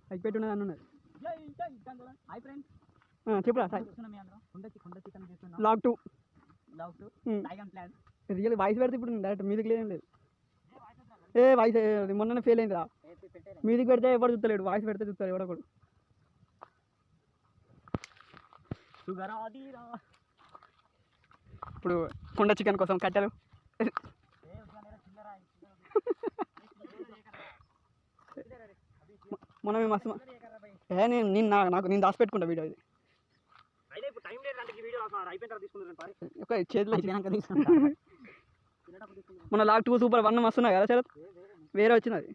పైకి పెట్టి ఉన్నది అన్నది. చెప్పురా లాక్ 2 రియల్ వాయిస్ పెడితే ఇప్పుడు డైరెక్ట్ మ్యూజిక్ లేదేం లేదు. వాయిస్ మొన్ననే ఫెయిల్ అయిందిరా. మ్యూజిక్ పెడితే ఎవరు చూస్తలేడు, వాయిస్ పెడితే చూస్తారు ఎవడో ఒకడు. ఇప్పుడు కుండ చికెన్ కోసం కట్టెలు మనం మస్తు నేను దాచిపెట్టుకుంటా వీడియో ఇది చేతిలో. మన లాక్ 2 సూపర్ 1 మస్తున్నాయి కదా శరత్, వేరే వచ్చినది.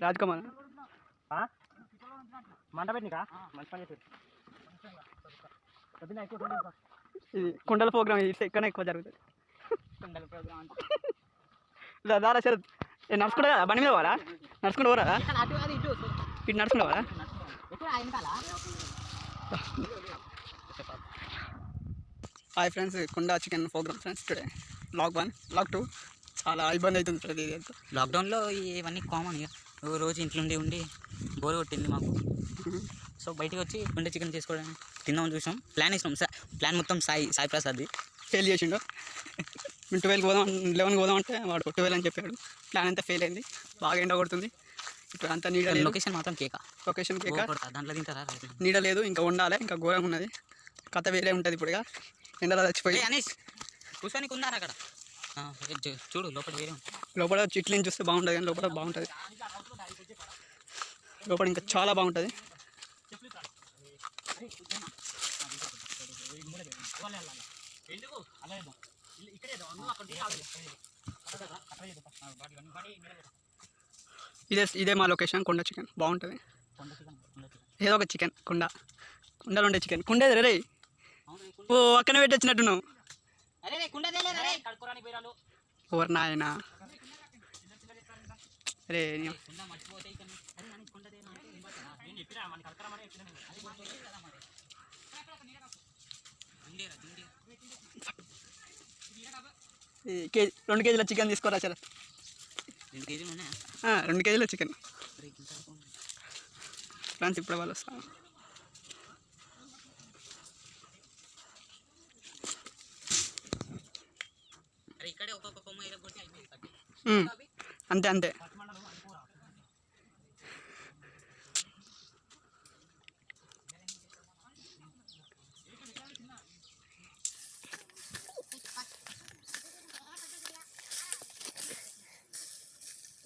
రాజ్ కుమార్ మంట పెట్టినా ఇది కుండల ప్రోగ్రామ్ ఎక్కడ ఎక్కువ జరుగుతుంది. దారా శరత్ నడుచుకుంటా కదా బండి మీద పోరా, నడుచుకుంటూ పోరా, ఇటు నడుచుకుంటా పోరా. హాయ్ ఫ్రెండ్స్, కుండ chicken program friends. Today lock 1 lock 2 చాలా ఇబ్బంది అవుతుంది ప్రతి లాక్డౌన్లో ఇవన్నీ కామన్. ఇక రోజు ఇంట్లో ఉండి బోర్ కొట్టింది మాకు. సో బయటకు వచ్చి కుండ చికెన్ చేసుకోవడానికి తిందామని చూసాం. ప్లాన్ వేసినాం. ప్లాన్ మొత్తం సాయి ప్రసాద్ది. ఫెయిల్ చేసిండు. 12 పోదాం 11 పోదాం అంటే వాడు 12 అని చెప్పాడు. ప్లాన్ అంతా ఫెయిల్ అయింది. బాగా ఎండ కొడుతుంది. ఇప్పుడు అంతా నీడ లేదు. లొకేషన్ మాత్రం లొకేషన్ కేక దాంట్లో తింటారా? నీడ లేదు, ఇంకా ఉండాలి, ఇంకా ఘోరంగా ఉన్నది. కథ వేరే ఉంటుంది. ఇప్పుడు ఇక ఎండలో చచ్చిపోయి అనేష్ కూర్చొని ఉన్నారా అక్కడ చూడు. లోపల చిట్లిని చూస్తే బాగుంటుంది, కానీ లోపల బాగుంటుంది. లోపల ఇంకా చాలా బాగుంటుంది. ఇదే మా లొకేషన్. కుండ చికెన్ బాగుంటుంది. ఏదో ఒక చికెన్ కుండలో ఉండే చికెన్. కుండేది రే ఓ అక్కనే పెట్టి వచ్చినట్టున్నావు. ఓవర్ నాయనా అరే కేజీ 2 కేజీల చికెన్ తీసుకోరా సార్. 2 కేజీల చికెన్ ఫ్రెండ్స్. ఇప్పుడు వాళ్ళు వస్తారు. అంతే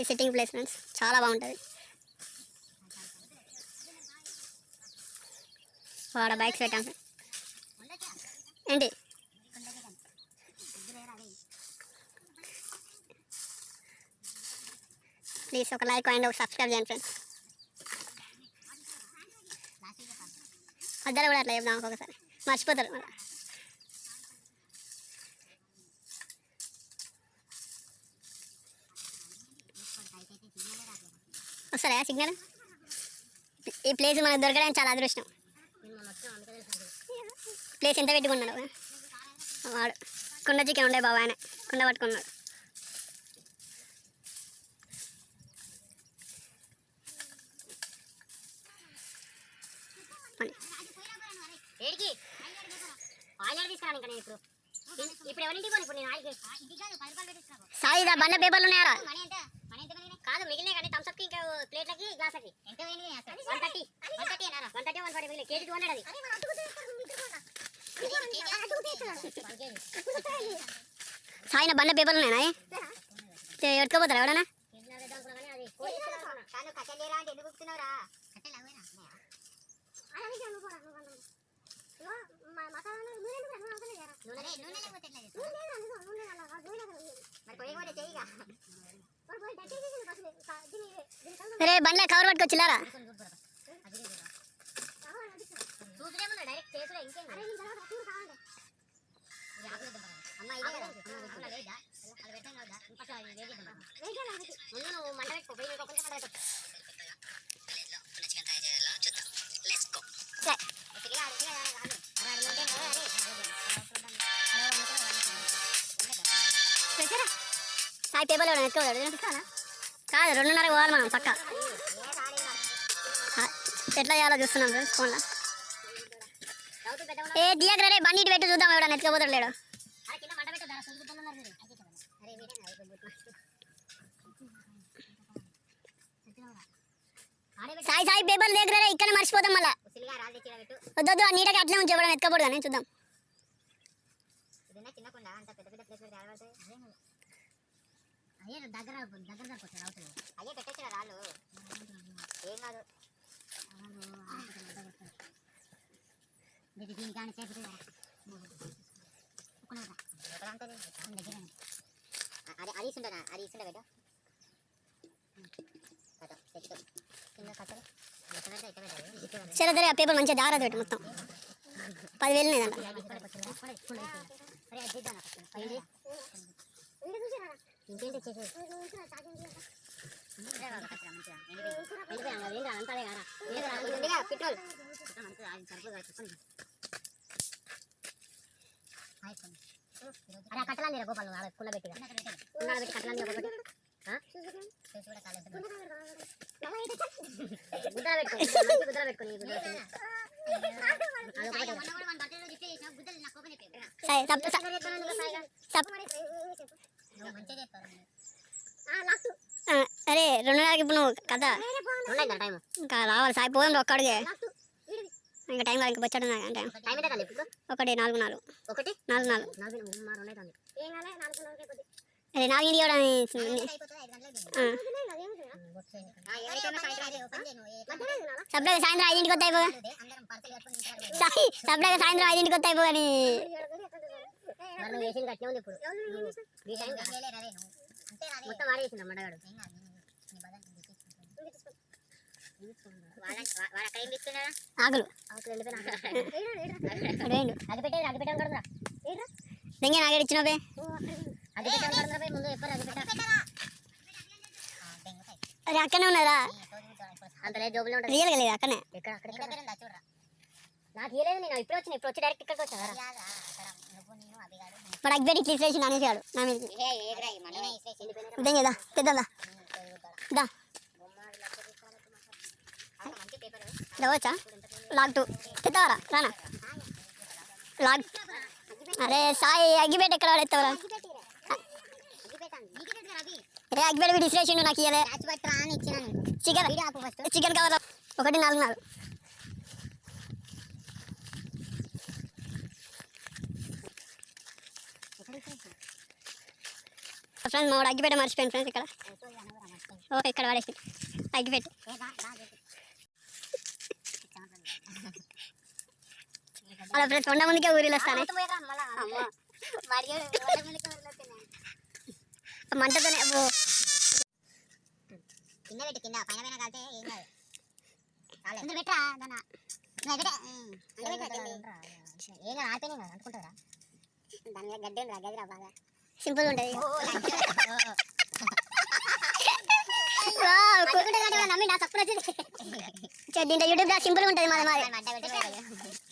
ఈ సిట్టింగ్ ప్లేస్ ఫ్రెండ్స్ చాలా బాగుంటుంది. వాడ బైక్స్ పెట్టాం ఏంటి. ప్లీజ్ ఒక లైక్ అండ్ ఒక సబ్స్క్రైబ్ చేయండి ఫ్రెండ్స్. అద్దరు కూడా అట్లా చెప్దాం ఒక్కొక్కసారి మర్చిపోతారు మళ్ళీ. వస్తారా సిగ్నల్? ఈ ప్లేస్ మనకు దొరకడానికి చాలా అదృష్టం. ప్లేస్ ఎంత పెట్టుకున్నాడు వాడు. కుండ చికెన్ ఉండే బాబు, ఆయన కుండ పట్టుకున్నాడు. సాయి బండ్ల పేపర్లు ఉన్నాయా? కాదు మిగిలిన కానీ థమ్స్అప్ కి ఇంకా ప్లేట్లకి గ్లాసులకి ఎంత పోయింది? 130 140 మిగిలిన కేజీ 200 అది. సాయి బండ్ల పేపర్లు ఉన్నాయా? ఎట్టుకోపోతారా ఎవడన్నా? రే బండ్ల కవర్ పట్టుకొచ్చిలారా? పేపర్లో ఎత్తుకోవాలి కాదు 2:30 పోవాలి మనం పక్క ఎట్లా చేయాలో చూస్తున్నాం ఫ్రెండ్స్ ఫోన్లో ఏ దియక రే బండి ఇటు పెట్టి చూద్దాం ఎవడన్నా ఎత్తుకోపోతాడు లేడు సాయి సాయి పేపర్లు దగ్గర ఇక్కడ మర్చిపోతాం మళ్ళా వద్దు ఆ నీడకి అట్లే ఉంచి ఎవడన్నా ఎత్తుకోకూడదు కానీ చూద్దాం అయ్యే పెట్టచ్చు రాళ్ళు ఏం కాదు దీనికాని చేసి అది అది ఇస్తుంటా అది ఇస్తుంటా బేట సరే సరే ఆ పేపర్ మంచిగా జాగ్రత్త పెట్టు మొత్తం 10,000 ఇంకేంటి చేసేది పెట్రోల్ అరే కట్టలా మీరు గోపాలు కుండ పెట్టి కట్టలా ఒకటి గుద్దల పెట్టుకుని అరే 2:30కి ఇప్పుడు నువ్వు కదా ఇంకా రావాలి సాయి పోదాం ఒక్కడికే ఇంకా టైం కాదు ఇంకా వచ్చాడు టైం 1:44 అరే 4 ఇవ్వడం సప్లైగా సాయంత్రం 5ంటికి వస్తాయి పోగా సాయి సప్లైగా సాయంత్రం 5ంటికి వస్తాయి పోగాని మొత్తం వాడేసింది మడగాడు ఆకులు దెంగే నాగేడు ఇచ్చినవే అరే అక్కడనే ఉన్నదా రియల్గా లేదు అక్కడనే నాకు ఇయలేదు నేను ఇప్పుడు వచ్చి డైరెక్ట్ ఇక్కడికి వచ్చా మరి అగ్బేటి తీసేసి అనేసాడు నా మీద దెంగేదా తెద్దా దా వచ్చా లాగ్ 2 తెస్తావరా రానా లాగ్ అరే సాయి అగ్గిపేట ఎక్కడ వాడేస్తావరా అరే అగ్గిపేట వీడు ఇసిరేసిండు నాకు ఇయ్యలే చికెన్ కవర్ 1:44 ఫ్రెండ్స్ మా వాడు అగ్గిపేట మర్చిపోయాను ఫ్రెండ్స్ ఇక్కడ ఓకే ఇక్కడ వాడేసి అగ్గిపేట అలా ఫ్రెండ్స్ కొండ ముందుకే ఊరిలో వస్తానే మంటతోనే కింద పెట్టి కింద పైన పైన కాలితే ఏం కాదు పెట్టరా ఏం ఆపినా అనుకుంటారా దాని మీద గడ్డి ఉంది గదిరా బాగా సింపుల్ ఉంటుంది దీంట్లో యూట్యూబ్ లో సింపుల్ ఉంటుంది మాది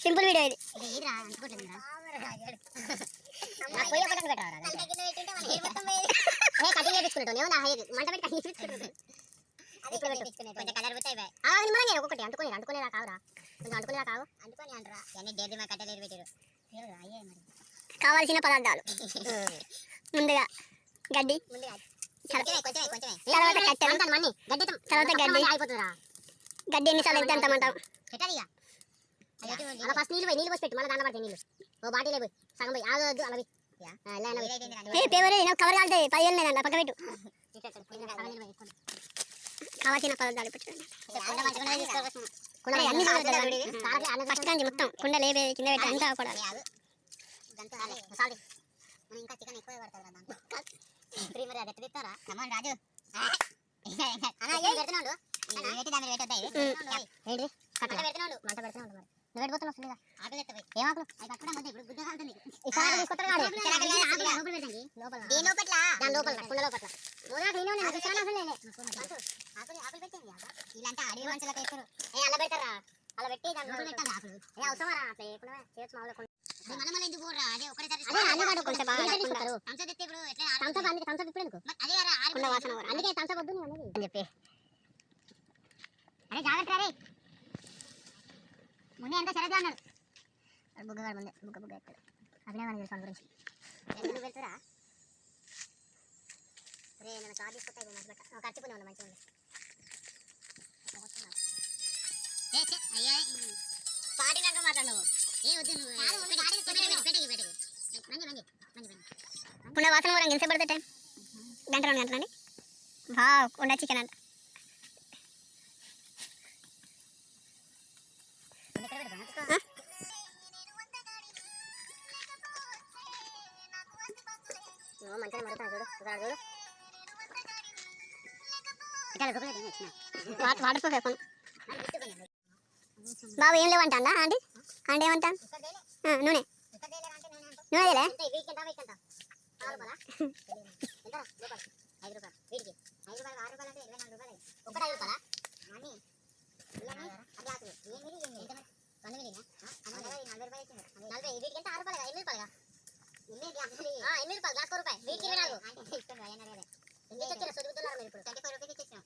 సింపుల్ వీడియో ఇది ఒకటి అంటుకునేలా కావురా అంటుకునేలా కావు అంటుకొని అంటారా అన్ని డేది మా కట్టలేరు పెట్టారు కావాల్సిన పదార్థాలు ముందుగా గడ్డి తర్వాత కట్టెలు తర్వాత గడ్డి గడ్డి ఎన్నిసార్లు ఎంత అంటాం అలా ఫస్ట్ నీళ్ళు పోసి పెట్టు మళ్ళీ దాంట్లో పడతాయి నీళ్ళు ఓ బాటిల్ పోయి సగం పోయి ఆగొద్దు అలా పేపర్ కవర్ కాలుతాయి 10,000 లేదండి పక్క పెట్టు కావాల్సిన పదార్థాలు పెట్టండి ఫస్ట్ కానీ మొత్తం కుండ లేపే కింద పెట్టి అంతా పడాలి ఇంకా చికెన్ ఎక్కువ పడుతుంది మరి అది ఎత్తారా కమాన్ రాజు పెడుతున్నాడు మంట పెడుతున్నాడు నువ్వు పెట్టుకోతున్నావు ఫుల్గా ఆకలి ఎత్తపోయి ఏం ఆకలి అది పట్టుకోవడం వద్ద ఇప్పుడు గుడ్డ కాలుతుంది ఆకులు పెట్టింది ఇలాంటి అడవి మనుషులకు వేస్తారు అలా పెడతారా అలా పెట్టి దాని పెట్టాలి ఆకులు అవసరమా అట్లా చేయొచ్చు మామూలు మళ్ళీ మళ్ళీ ఎందుకు పోరా అదే ఒకటేసారి అదే అన్నగాడు కొంచెం బాగా తీసుకుంటారు థమ్సప్ తెస్తే ఇప్పుడు ఎట్లా థమ్సప్ అందుకే థమ్సప్ ఇప్పుడు ఎందుకు అదే రా కుండ వాసన అందుకే థమ్సప్ వద్దు నేను అని చెప్పి అరే జాగ్రత్త రే ముందే ఎంత సరదా అన్నాడు బుగ్గగాడు ముందే బుగ్గ ఎక్కడ అభినయవాణి తెలుసు గురించి ఎందుకు వెళ్తురా రే నేను కార్ తీసుకుంటా మంచి బట్ట ఖర్చుకునే ఉంది మంచిగా ఉంది అయ్యా పాడినాక మాట్లాడు నువ్వు ఏ వద్దు నువ్వు కుండ వాసన కూడా ఎంత పడుతుంది టైం గంట 2 గంటలండి కుండ చికెన్ అంట మంచిగా మరుగుతా చూడు వాటర్ ప్రూఫ్ వేసుకోను బాబు ఏం లేవంటా ఆంటీ ఆంటీ ఏమంటా నూనె నూనెలే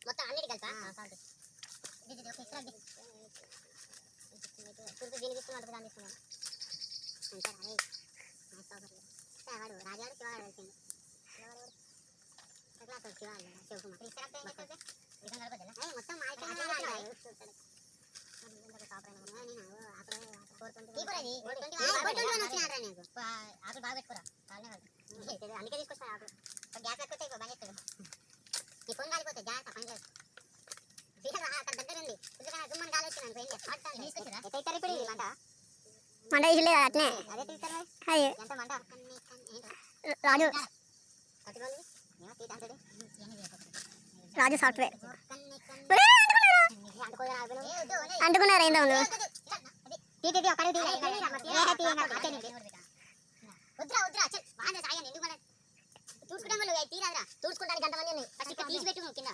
మొత్తం అన్నిటి కలిపా దీనికి ఇస్తున్నాడు దాన్ని ఇస్తున్నాడు వాడు రాజాడు శివగాడు వెళ్తుంది మొత్తం ఆకులు బాగా పెట్టుకోరా అందుకే తీసుకొస్తా ఆకులు గ్యాస్ ఎక్కువ బాగా చేస్తాడు ఈ ఫోన్ కాలిపోతే జాగ్రత్త పని లేదు అక్కడ దగ్గర ఉంది గుమ్మని కాలు వచ్చినాను మంట ఇసులేదు అట్నే ఎంత మంట రాజు రాజు సాఫ్ట్వేర్ అంటుకున్నారు ఏందో చూసుకుంటాను గంట మంది తీసి పెట్టు కింద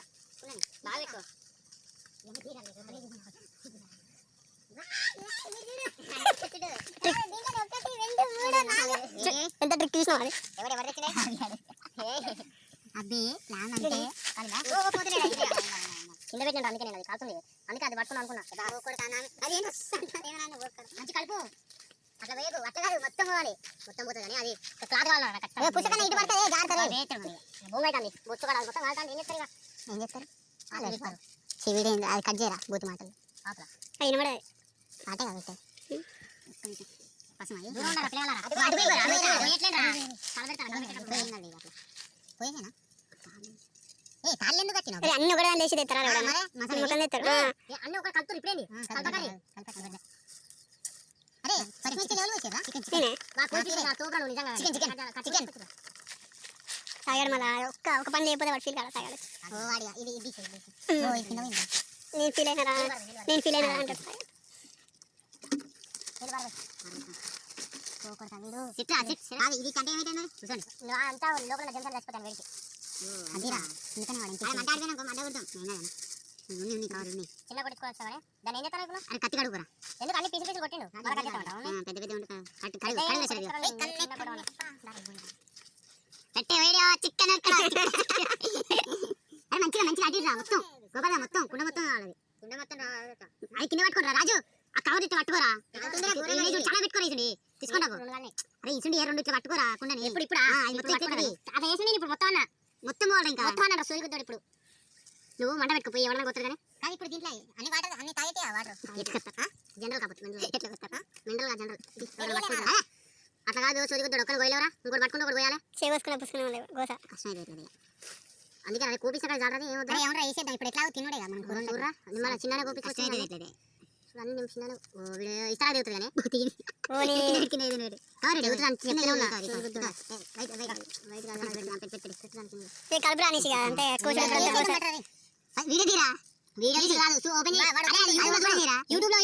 బాగా పెట్టుకో ఎంత ట్రిక్ చూసినావు అది అబ్బే ప్లాన్ అంటే కింద పెట్టినట్టు అందుకే నేను అది కాల్తుంది అందుకే అది పట్టుకుని అనుకున్నా మంచి కలుపు అట్లా వేయకు అట్లా కాదు మొత్తం పోవాలి మొత్తం పోతుంది కానీ అది క్లాత్ కావాలి పుస్తకాన్ని ఇటు పడితే జాగ్రత్త బొంగైతుంది బొచ్చు కూడా మొత్తం కాలుతుంది ఏం చేస్తారు ఏం చేస్తారు చెవిడి అది కట్ చేయరా బూతు మాటలు అయిన కూడా ఆటే కాబట్టి అన్ని ఒకటే లేచి తెస్తారా అన్ని ఒక కలుపుతారు ఇప్పుడేంటి తాగాడు మళ్ళా ఒక పని చేయకపోతే వాడు ఫీల్ కాదు తాగాడు నేను ఫీల్ అయినా అంటాడు ఇది కంటే ఏమైతుంది చూడండి అంతా లోపల జంటలు చచ్చిపోతాను వేడికి అదిరా అందుకని వాడు చిన్న కొట్టుకోవచ్చు దాన్ని ఏం చేస్తాను ఇప్పుడు అది కత్తి కడుగురా ఎందుకు అన్ని పీసులు కొట్టిండు పెద్ద పెద్ద పెట్టే వేడియో చికెన్ అరే మంచిగా అడిగిరా మొత్తం గోపాల మొత్తం కుండ మొత్తం రావాలి కుండ మొత్తం అది కింద పట్టుకోరా రాజు ఆ కవర్ ఇట్లా పట్టుకోరా చాలా పెట్టుకోరా ఇసుడి తీసుకున్నావు అరే ఇసుడి 2 ఇట్లా పట్టుకోరా కుండని ఇప్పుడు అది వేసి ఇప్పుడు మొత్తం అన్న మొత్తం పోవాలి ఇంకా మొత్తం అన్న సోయి కొద్దాడు ఇప్పుడు నువ్వు మంట పెట్టుకుపోయి ఎవరన్నా కొత్తారు కానీ కానీ ఇప్పుడు దీంట్లో అన్ని వాటర్ అన్ని తాగితే వాటర్ ఎట్లా జనరల్ కాకపోతే ఎట్లా వస్తారా మినరల్ జనరల్ అట్లా కాదు సోది కొద్దాడు ఒక్కరు పోయలేవరా ఇంకోటి పట్టుకుంటే ఒకటి పోయాలి చేవేసుకునే పుస్తకం గోస కష్టం అయిపోతుంది అందుకే అది కూపిస్తాక జాగ్రత్త ఏమవుతుంది ఏమన్నా వేసేద్దాం ఇప్పుడు ఎట్లా తిన్నాడే కదా మనం కూర మన చిన్న కూపించుకొచ్చి అన్ని చిన్న ఇస్తారా దిగుతుంది కానీ కలుపురానిసి అంటే వీడియో తీరా వీడియో కాదు ఓపెన్ యూట్యూబ్ లో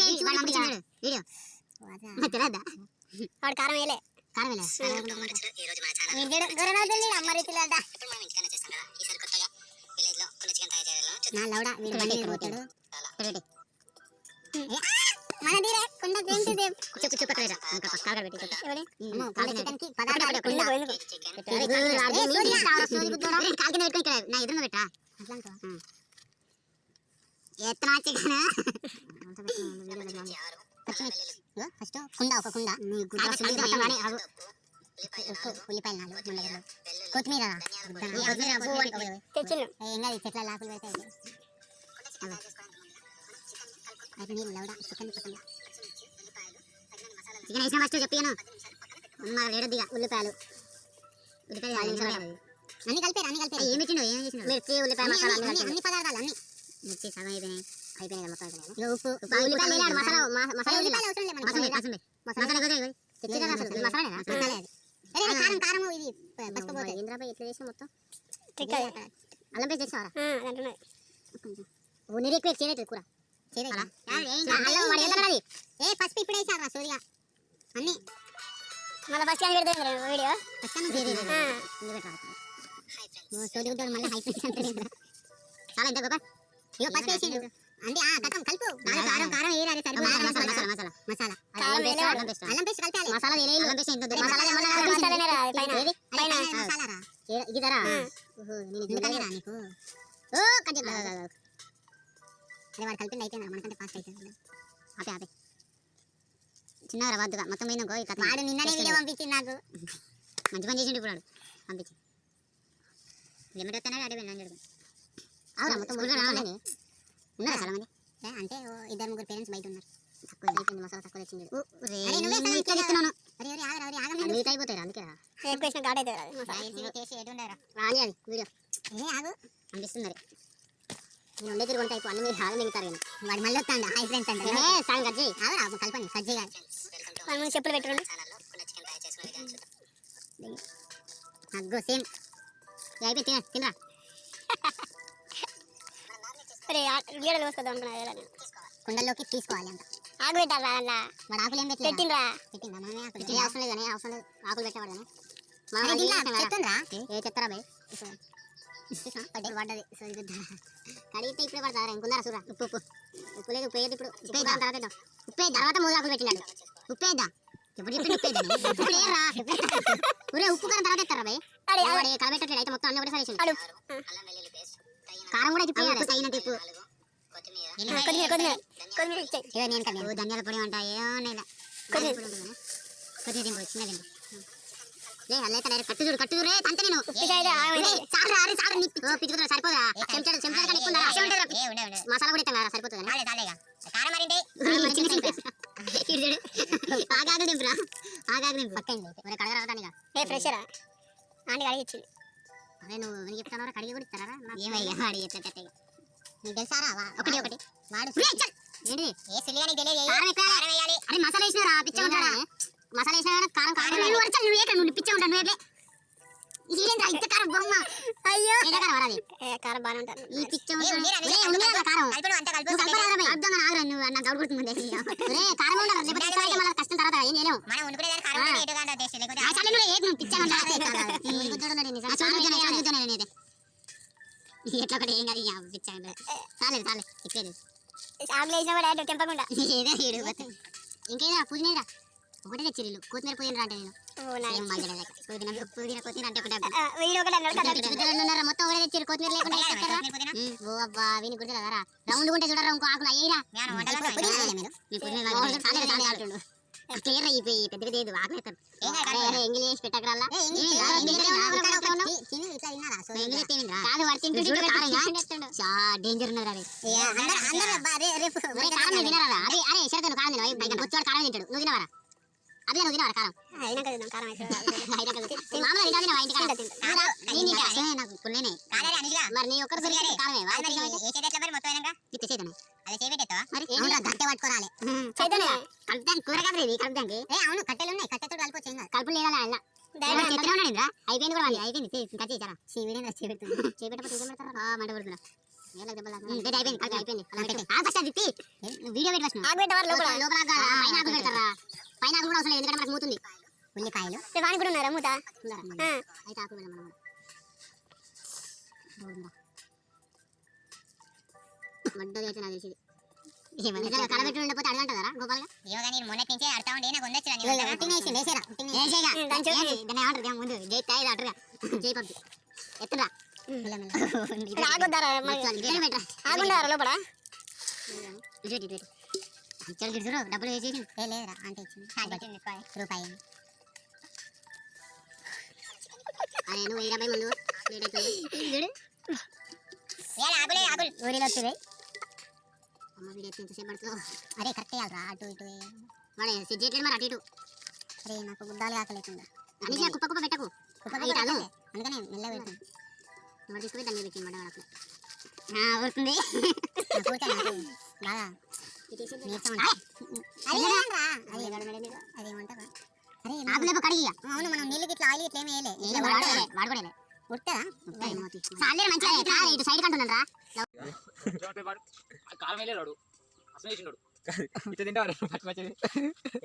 వీడియో తెలియదా వాడు కారం వేయలే కారం వేలే అమ్మ రీతిలో అంట నా లౌడా వీడు బండి పోతాడు మన తీరే కుండ కూర్చో పక్కన ఇంకా పక్కన పెట్టి నా ఎదురుగా పెట్టా ఎత్తనా చికెన్ ఫస్ట్ కుండ ఒక కుండ ఉల్లిపాయలు 4 ముళ్ళగడ్డలు కొత్తిమీర ఏం కాదు చెట్ల లాకులు పెడితే అయిపోయి నీళ్ళు లవడా చికెన్ వేసిన ఫస్ట్ చెప్పాను ఏడద్దిగా ఉల్లిపాయలు అన్ని కలిపారు ఏమి పెట్టిండో ఏం చేసిన మిర్చి ఉల్లిపాయ మసాలా అన్ని పదార్థాలు అన్ని మిర్చి సగం అయిపోయినాయి మొత్తం అయిపోయినాయి ఉప్పు మసాలా కారం కారం ఇది ఇంద్రాబాయ్ ఎట్లా చేసిన మొత్తం అల్లం పేస్ట్ చేసావరా నీరు ఎక్కువ చేయలేదు కూర ఏ పసుపు ఇప్పుడు వేసారా సూర్య అన్ని మళ్ళీ ఫస్ట్ కానీ పెడతాను వీడియో సోది గుడ్డ మళ్ళీ హై చాలా ఎంత గొప్ప ఇగో పసుపు వేసిండు అంటే కథం కలుపు కారం కారం వేయాలి మసాలా అల్లం పేస్ట్ కలిపాలి మసాలా వేయాలి అల్లం పేస్ట్ ఎంత మసాలా ఇది ధర నేను ఎందుకలేరా నీకు ఓ కట్ అదే వాడు కలిపింది అయిపోయింది మనకంటే ఫాస్ట్ అవుతుంది ఆపే చిన్నగా రవద్దుగా మొత్తం పోయిందనుకో ఇక వాడు నిన్ననే వీడియో పంపించింది నాకు మంచి పని చేసిండు ఇప్పుడు వాడు పంపించి లిమిట్ వస్తానే అడిగి వెళ్ళండి అవునా మొత్తం రావాలని ఉన్నారా చాలా మంది అంటే 2-3 పేరెంట్స్ బయట ఉన్నారు తక్కువ అయిపోయింది మసాలా తక్కువ తెచ్చింది మీట్ అయిపోతాయి అందుకే రాని అది వీడియో అనిపిస్తుంది మరి నేను ఉండే తిరిగి ఉంటాయి అన్ని మీరు హాల్ మిగతారు కానీ వాడు మళ్ళీ వస్తాండి హై ఫ్రెండ్స్ అంటే సాంగ్ కజ్జి కల్పని కజ్జి కాదు చెప్పులు పెట్టుకోండి అగ్గో సేమ్ అయిపోయి తినరా కుండల్లోకి తీసుకోవాలి అంట ఆకు పెట్టారా అలా వాడు ఆకులు ఏం పెట్టిండ్రా అవసరం లేదు కానీ అవసరం లేదు ఆకులు పెట్టేవాడు చెప్తుండ్రా ఏ చెప్తారా భయ్ పడ్డది కడిగితే ఇప్పుడే పడతారా ఇంకుందారా చూరా ఉప్పు లేదు ఉప్పు వేయదు ఇప్పుడు ఉప్పు వేద్దాం ఉప్పు వేద్దాం తర్వాత 3 ఆకులు పెట్టినాడు ఉప్పు వేద్దాం ఎప్పుడు చెప్పింది ఉప్పు వేద్దాం ఉప్పు కారం తర్వాత ఎత్తారా భయ్ కలబెట్టట్లేదు అయితే మొత్తం అన్నీ ఒకటి సరేసి కారం కూడా ఇప్పుడు తగినంత ఉప్పు ధనియాల పొడి అంట ఏమన్నా కొద్దిగా చిన్న దింపు కట్టు చూడు రే అంతే నేను పిచ్చుకుతున్నా సరిపోదా మసాలా కూడా ఇస్తాను సరిపోతుంది ఆగాగు దింపురా ఆగాగు దింపు పక్కన కడగ రావటానిగా ఫ్రెషరా ఆంటీ అడిగిచ్చింది అదే నువ్వు చెప్తాను కడిగి కూడా ఇస్తారా ఏమయ్యా అడిగి చెప్తా నీకు తెలుసారా ఒకటి వాడు ఏంటి అరే మసాలా వేసినారా పిచ్చ ఉంటాడా మసాలా వేసినా కారం కారం నువ్వు పిచ్చ ఉంటాను నువ్వు ఇంత కారం బొమ్మ అయ్యో వరాది కారం బాగా ఉంటాను ఈ పిచ్చ కారం అర్థం నువ్వు అన్న గౌడు గుర్తుంది కారం ఉండాలి కష్టం తర్వాత ఏం చేయలేము ఎట్లా ఒకటి ఏం కాదు పిచ్చ చాలేదు ఎక్కేది ఆకులు వేసినా కూడా తెంపకుండా ఇంకేదా పుదీనా ఒకటే తెచ్చిల్లు కొత్తిమీర పుదీనా అంటే నేను పుదీనా అంటే మొత్తం ఒకటే తెచ్చారు కొత్తిమీర లేకుండా ఓ అబ్బా వీని గుర్తు కదరా రౌండ్ ఉంటే చూడరా ఇంకో ఆకులు అయ్యేరా క్లియర్ అయిపోయి పెద్దగా లేదు ఆకులు ఎత్తారు ఎంగిల్ చేసి పెట్టకరాలా డేంజర్ ఉన్నది అరే శరతను కారం తినవా కారం తింటాడు నువ్వు తినవరా అదే నువ్వు తినవరా కారం నాకు పుల్లేనే మరి నీ ఒక్కరు గట్టె పట్టుకోరాలి కలుపుతాను కూర కదా ఇది కలుపుతానికి అవును కట్టెలు ఉన్నాయి కట్టెతో కలుపుకోవచ్చు కలుపులు లేదా అయిపోయింది కూడా అయిపోయింది ఇంకా చేశారా చేపెట్టకపోతే మంట పడుతున్నా వీడియో పైన కూడా అవసరం లేదు ఎందుకంటే మనకు మూతుంది ఉల్లిపాయలు వాణి కూడా ఉన్నారా మూత అయితే ఆకు వడ్డది అయితే నాకు తెలిసింది కలబెట్టి ఉండకపోతే అడగంటారా కోపాలుగా ఏమో కానీ మొన్నటి నుంచే ఆడుతా ఉండే నాకు వందొచ్చు ముందు జై తాయి ఆటరుగా జై పంపి ఎత్తురా ఆగుండారా లోపల చల్ గిడుచురు డబ్బులు వేసేసి లేదురా అంటే ఇచ్చింది రూపాయి అరే నువ్వు 20 ముందు ఊరిలో వస్తుంది అమ్మ వీడియో ఎంతసేపు పడుతుందో అరే కరెక్ట్ వేయాలరా అటు ఇటు వాడే సిట్ చేయట్లేదు మరి అటు ఇటు అరే నాకు గుద్దాలు కాకలేకుండా అనేసి కుప్ప కుప్ప పెట్టకు అందుకనే మెల్ల పెడతాను నువ్వు తీసుకుపోయి దాన్ని పెట్టింది మాట అట్లా ఊరుతుంది బాగా అదేమంటారా అరే ఆకులేపో కడిగి అవును మనం నీళ్ళు ఇట్లా ఆయిల్ ఇట్లా ఏమి వేయలే వాడుకోలే ఉట్టదా సాలే మంచిగా ఇటు సైడ్ కంటున్నాను రా కారం వేయలేడు అసలు వేసినాడు ఇట్లా తింటారు పచ్చి పచ్చిది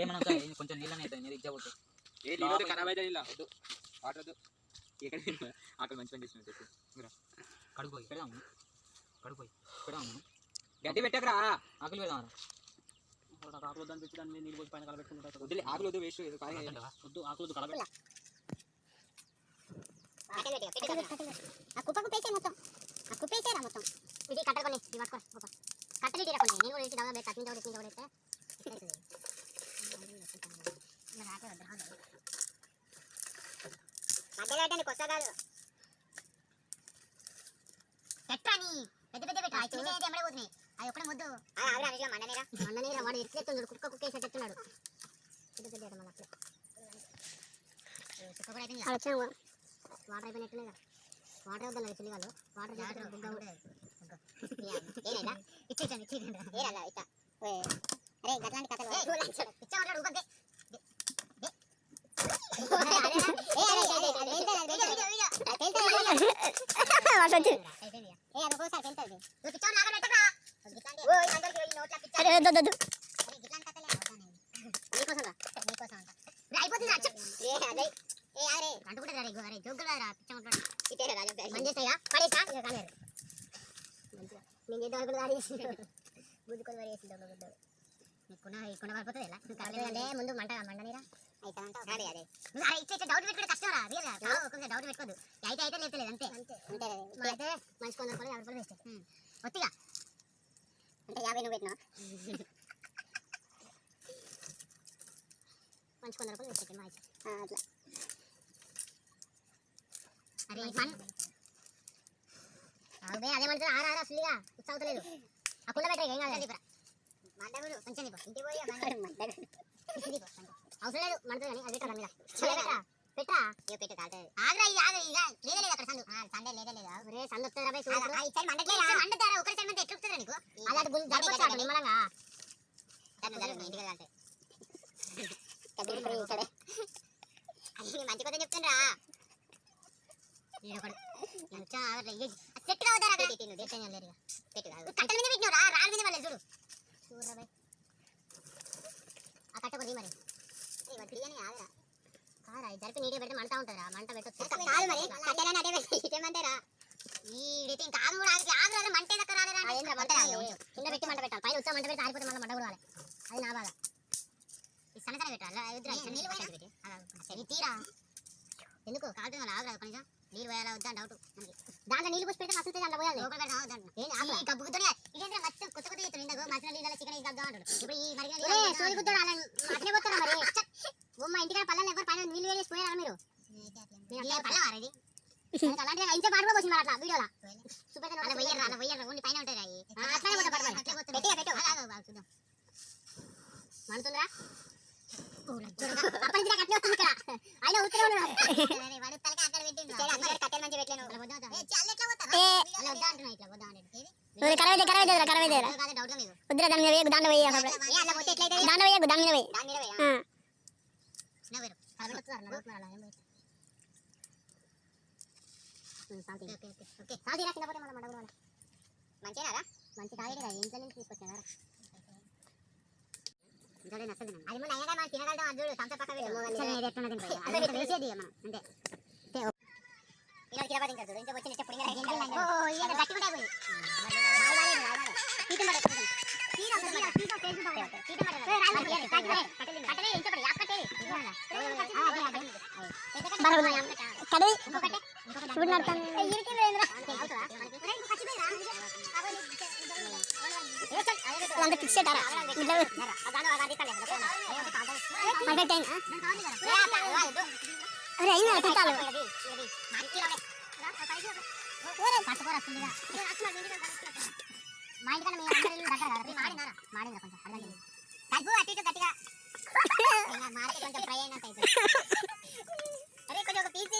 ఏమన్నా కొంచెం నీళ్ళని అవుతాయి మీరు ఇచ్చబోతే ఏ నీళ్ళు ఖరాబ్ అయితే ఇలా వద్దు వాటర్ వద్దు ఎక్కడ ఆకలి మంచి పని చేసిన చెప్పు కడుగుపోయి పెడదాము పెడదాము గడ్డి పెట్టకరా ఆకులు పెడదాం ఆకులు వద్దని పెట్టి దాన్ని నీళ్ళు పోసి పైన కలబెట్టుకుంటారు వద్దులే ఆకులు వద్దు వేస్ట్ వద్దు ఆకులు వద్దు కలబెట్టు కుప్పకు పేసే మొత్తం కుప్పేసేరా మొత్తం ఇది కట్టకొని ఇది పట్టుకో కట్టలు తీరకొని నేను కూడా వేసి డబ్బా పెట్టి కట్టించే మధ్యలో కొత్త కాదు పెట్టని పెద్ద పెద్ద పెట్టా ఎమ్మడే పోతున్నాయి అది ఒక్కడే ముద్దు మండనీరా వాడు ఎట్లెత్తుండు కుక్క కుక్కేసి ఎత్తున్నాడు పెద్ద పెద్ద మళ్ళీ కుక్క కూడా అయితే వాటర్ అయిపోయినట్టునేగా వాటర్ వద్దన్నారు చిల్లి వాళ్ళు వాటర్ బుగ్గ కూడా అరే గట్లాంటి కథలు ఇచ్చామంటాడు ఊకే ముందు మండనీరా డౌట్ పెట్టుకుంటే కష్టం రా డౌట్ పెట్టుకోదు అయితే లేపలేదు అంతే అయితే మంచి 100 రూపాయలు 50 రూపాయలు వేస్తే ఒత్తిగా అంటే 50 నువ్వు పెట్టినా మంచి 100 రూపాయలు వేస్తే అట్లా అరే అదే మంచిగా ఆరా సుల్లిగా ఉత్సాహలేదు ఆ కుండ పెట్టే ఏం కాదు మండగుడు కొంచెం ఇంటి పోయి అవసరం లేదు మంటది కానీ అది పెట్టరా మీద పెట్టరా పెట్టు కాదు ఆగ్రా లేదా లేదు అక్కడ సండే లేదా రే సంద వస్తుంది రాబోయే మండతారా ఒకరి సైడ్ మంది ఎట్లుతుందా నీకు అలాంటి గుంజు జరగొచ్చాడు నిమ్మలంగా ఇంటికి వెళ్తే మంచి కొద్దిగా చెప్తుండ్రా సెట్ కావద్దారా పెట్టు కట్టెల మీద పెట్టినరా రాళ్ళ మీద వాళ్ళే చూడు చూడరా ఆ కట్ట కొద్ది మరి బిర్యానీ ఆగరా కారా జరిపి నీట్గా పెడితే మంట ఉంటుందిరా మంట పెట్టొచ్చు కాదు మరి కట్టెలని అదే ఇదేమంటారా ఈడైతే ఇంకా ఆగు కూడా ఆగు మంటే దగ్గర రాలేరా మంట కింద పెట్టి మంట పెట్టాలి పైన వచ్చా మంట పెడితే ఆరిపోతే మళ్ళీ మంట కూడా రాలి అది నా బాధ ఈ సన్నసన పెట్టాలి నీళ్ళు పెట్టి సరే తీరా ఎందుకు కాదు ఆగురా కొంచెం నీళ్ళు పోయాలా వద్దా డౌట్ దాంట్లో నీళ్ళు పోసి పెడితే మస్తు దాంట్లో పోయాలి గబ్బుకుతో ఇదేంటే మొత్తం కొత్త కొత్త చేస్తాడు ఇందాక మసిన నీళ్ళ చికెన్ గద్దా అంటాడు ఇప్పుడు ఈ మరిగిన సోయి గుద్దాడు అలా అట్లే పోతారా మరి మా ఇంటికాడ పల్లెలు ఎవరు పైన నీళ్ళు వేసి పోయారా మీరు పల్లెవారా ఇది అలాంటి ఇంట్లో పాడుకో పోసింది అట్లా వీడియోలా అలా పోయారా ఓన్లీ పైన ఉంటాయి అట్లనే పోతా చూద్దాం మంటుందిరా అప్పటి నుంచి అట్లే వస్తుంది ఇక్కడ ఆయన ఉత్తరే ఉన్నాడు కట్టెలు మంచి పెట్టలేను మంచిగా మంచి కాదు ఇంట్లో నుంచి తీసుకొచ్చారా అది ముందు అయ్యాక మనం తినగలుగుతాం అది చూడు సంత పక్క వేసేది మనం అంతే ఇలా కిరాబాద్ ఇంకా చూడు ఇంకా వచ్చి నెట్ట పుడిగా గట్టి ఉంటాయి అరే అయినా తిట్టాలి మా ఇంటికన్నా మాడినారా కొంచెం అర్థం అటు ఇటు గట్టిగా మాడితే కొంచెం ఫ్రై అయినట్టు అయితే అరే కొంచెం ఒక పీస్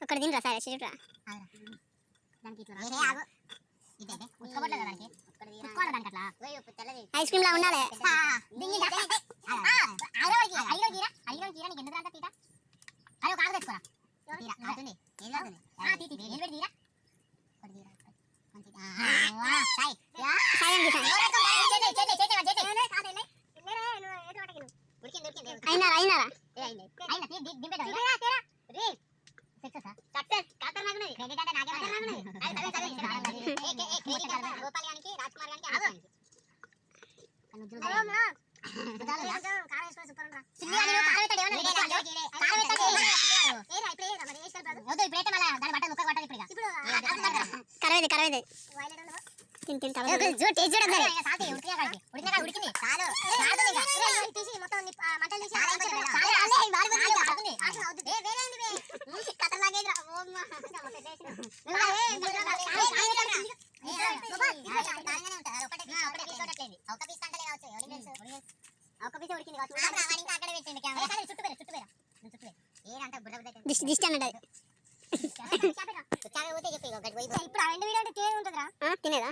ఒకటి తినరా సరే చూడరా ఐస్ క్రీమ్ లా ఉండాలి అయినారా అయినారా కరవేది కరవేది తిని దిష్టి దిష్టి అన్నది తినేదా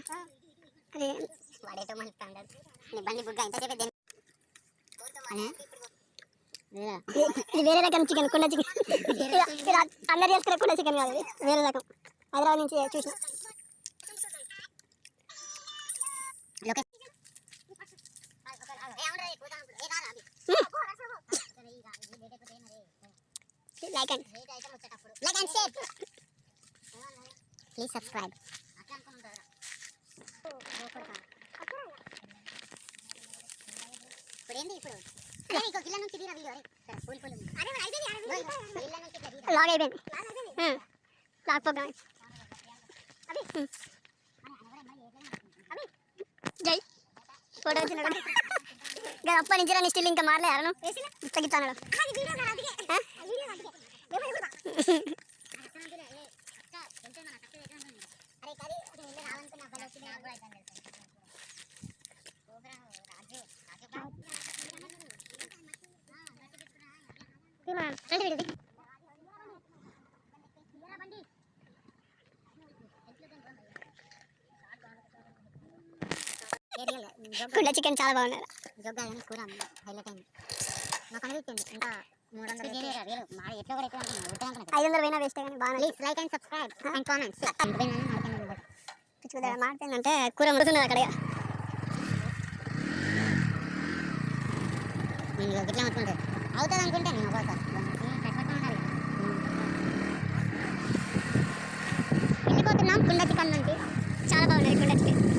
అదే వాడేటో మనకి బండి బుగ్గ ఇంతసేపు ఇది వేరే రకం చికెన్ కుండ చికెన్ అందరు చేసుకునే కుండ చికెన్ కాదు ఇది వేరే రకం హైదరాబాద్ నుంచి చూసిన like and share please subscribe లాగ్ అయిపోయింది లాగ్ ప్రోగ్రామ్ జై ఫోటో వచ్చిన అప్పటి నుంచి నీ స్టిల్ ఇంకా మారలేను తగ్గుతాను కుండ చికెన్ చాలా బాగున్నారు కూర హైలైట్ అయింది నాకు అనిపించింది ఇంకా 500 పోయినా వేస్ట్ కానీ బాగా like and subscribe and comments మాట్లాడిందంటే కూర ముడుతున్నది అక్కడ నేను ఇట్లా అనుకుంటే అవుతుంది అనుకుంటే నేను వెళ్ళిపోతున్నాం కుండ చికెన్ నుండి చాలా బాగున్నది కుండ చికెన్